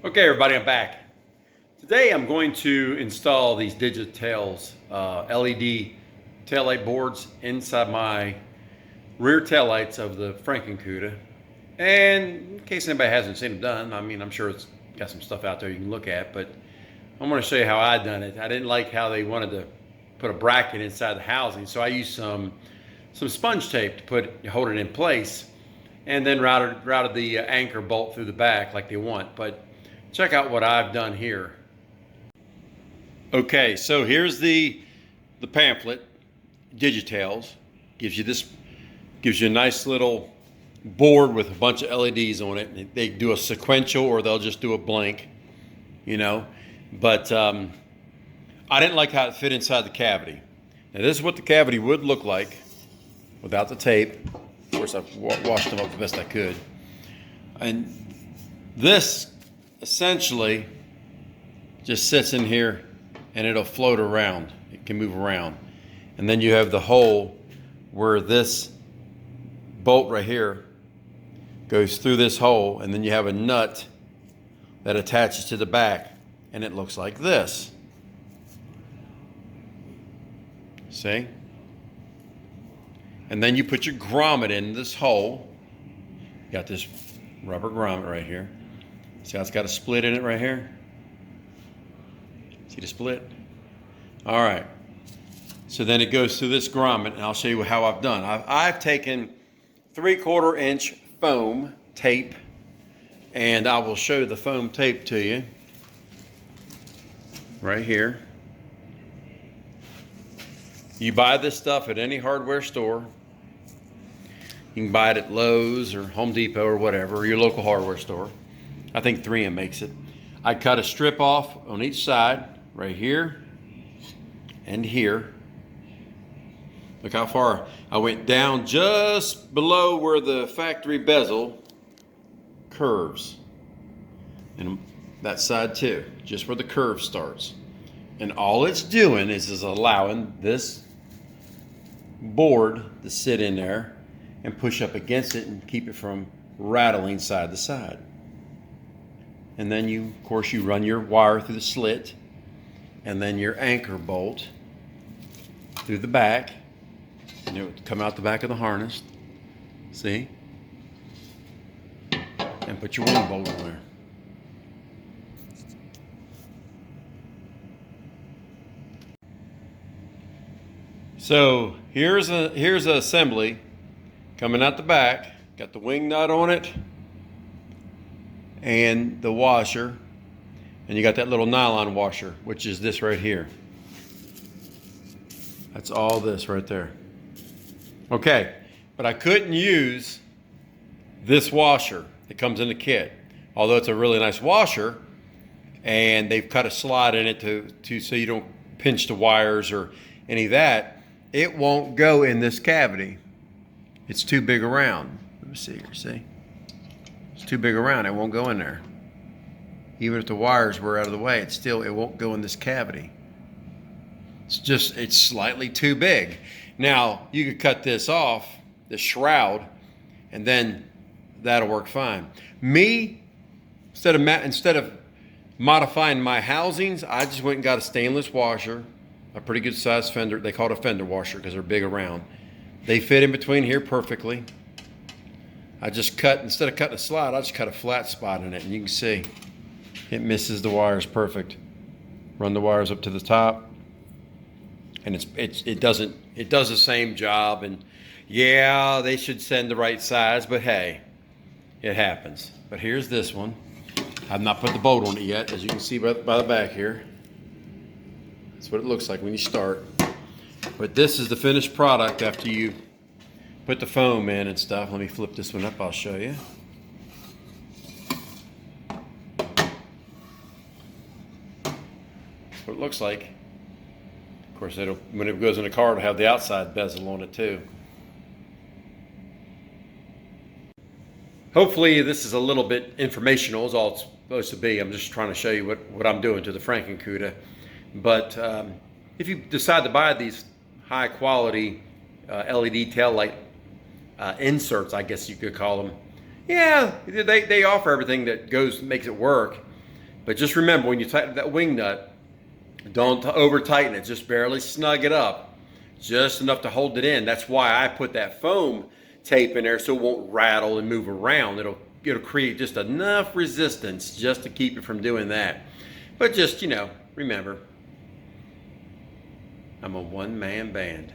Okay, everybody, I'm back. Today I'm going to install these Digi-tails LED taillight boards inside my rear taillights of the Frankncuda. And in case anybody hasn't seen them done, I mean, I'm sure it's got some stuff out there you can look at, but I'm going to show you how I done it. I didn't like how they wanted to put a bracket inside the housing, so I used some sponge tape to hold it in place, and then routed the anchor bolt through the back like they want. But check out what I've done here. Okay, so here's the pamphlet, Digi-tails. Gives you a nice little board with a bunch of LEDs on it. They do a sequential or they'll just do a blank, you know. But I didn't like how it fit inside the cavity. Now this is what the cavity would look like without the tape. Of course, I've washed them up the best I could. And this essentially just sits in here and it'll float around. It can move around. And then you have the hole where this bolt right here goes through this hole, and then you have a nut that attaches to the back, and it looks like this. See? And then you put your grommet in this hole. You got this rubber grommet right here. See how it's got a split in it right here? See the split? All right. So then it goes through this grommet, and I'll show you how I've done. I've taken 3/4 inch foam tape, and I will show the foam tape to you right here. You buy this stuff at any hardware store. You can buy it at Lowe's or Home Depot or whatever, or your local hardware store. I think 3M makes it. I cut a strip off on each side, right here and here. Look how far I went down, just below where the factory bezel curves. And that side too, just where the curve starts. And all it's doing is allowing this board to sit in there and push up against it and keep it from rattling side to side. And then of course, you run your wire through the slit, and then your anchor bolt through the back, and it would come out the back of the harness. See? And put your wing bolt in there. So here's an assembly coming out the back. Got the wing nut on it and the washer, and you got that little nylon washer, which is this right here. That's all this right there. Okay, but I couldn't use this washer. It comes in the kit. Although it's a really nice washer, and they've cut a slot in it to so you don't pinch the wires or any of that. It won't go in this cavity. It's too big around. Let me see here, see? It's too big around, it won't go in there. Even if the wires were out of the way, it won't go in this cavity. It's slightly too big. Now, you could cut this off, the shroud, and then that'll work fine. Me, instead of modifying my housings, I just went and got a stainless washer, a pretty good sized fender. They call it a fender washer because they're big around. They fit in between here perfectly. I just instead of cutting a slot, I just cut a flat spot in it, and you can see it misses the wires perfect. Run the wires up to the top, and it does the same job. And yeah, they should send the right size, but hey, it happens. But here's this one. I've not put the bolt on it yet, as you can see by the back here. That's what it looks like when you start. But this is the finished product after you put the foam in and stuff. Let me flip this one up, I'll show you. That's what it looks like. Of course, when it goes in the car, it'll have the outside bezel on it too. Hopefully this is a little bit informational, is all it's supposed to be. I'm just trying to show you what I'm doing to the Frankncuda. But if you decide to buy these high quality LED tail light inserts, I guess you could call them, yeah, they offer everything that makes it work. But just remember, when you tighten that wing nut, don't over tighten it. Just barely snug it up, just enough to hold it in. That's why I put that foam tape in there so it won't rattle and move around. It'll create just enough resistance just to keep it from doing that. But just, remember, I'm a one-man band.